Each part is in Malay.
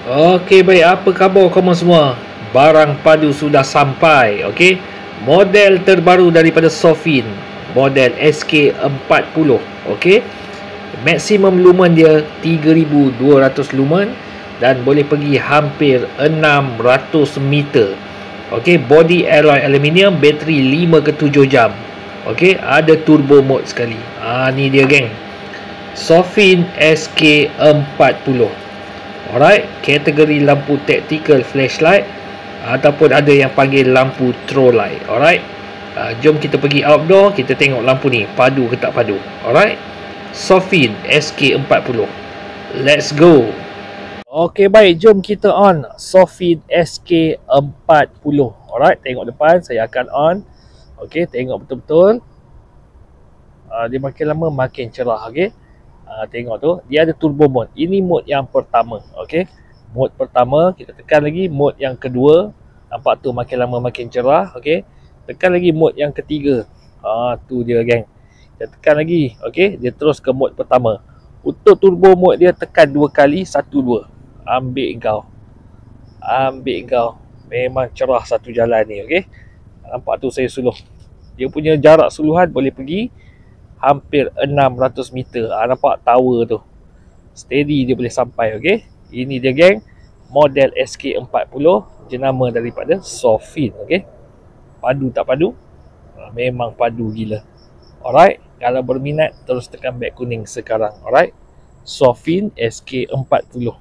Okey, baik, apa khabar kamu semua? Barang padu sudah sampai, okey. Model terbaru daripada Sofin, model SK40, okey. Maksimum lumen dia 3200 lumen dan boleh pergi hampir 600 meter. Okey, body alloy aluminium, bateri 5 ke 7 jam. Okey, ada turbo mode sekali. Ni dia geng. Sofin SK40. Alright, kategori lampu tactical flashlight ataupun ada yang panggil lampu throw light. Alright, jom kita pergi outdoor, kita tengok lampu ni padu ke tak padu. Alright, Sofin SK40, let's go. Ok, baik, jom kita on Sofin SK40. Alright, tengok depan, saya akan on. Ok, tengok betul-betul. Dia makin lama makin cerah. Ok, tengok tu, dia ada turbo mode. Ini mode yang pertama. Okey, mode pertama, kita tekan lagi mode yang kedua. Nampak tu makin lama makin cerah. Okey, tekan lagi mode yang ketiga. Tu dia geng. Kita tekan lagi. Okey, dia terus ke mode pertama. Untuk turbo mode dia tekan 2 kali, 1 2. Ambil kau. Memang cerah satu jalan ni. Okey, nampak tu saya suluh. Dia punya jarak suluhan boleh pergi hampir 600 meter. Nampak tower tu, steady dia boleh sampai. Okey, ini dia geng, model SK40, jenama daripada Sofin. Okey, padu tak padu? Memang padu gila. Alright, kalau berminat terus tekan beg kuning sekarang. Alright, Sofin SK40.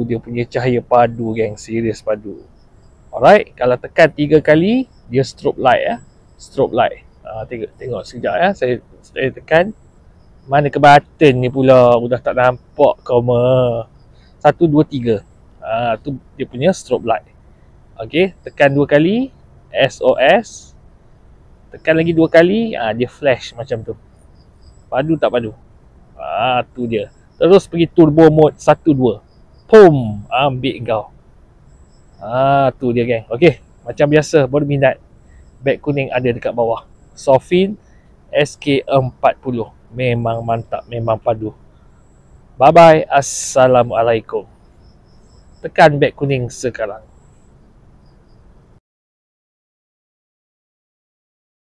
Dia punya cahaya padu geng, serius padu. Alright, kalau tekan 3 kali dia strobe light. Strobe light. Tengok sekejap ya. Saya tekan. Mana ke button ni pula? Udah tak nampak kau mah. 1, 2, 3. Tu dia punya strobe light. Okey, tekan 2 kali SOS. Tekan lagi 2 kali, dia flash macam tu. Padu tak padu? Tu dia. Terus pergi turbo mode 1, 2. Pum, ambil kau. Tu dia geng. Okey, macam biasa, berminat, beg kuning ada dekat bawah. Sofin SK40, memang mantap, memang padu. Bye bye, assalamualaikum. Tekan beg kuning sekarang.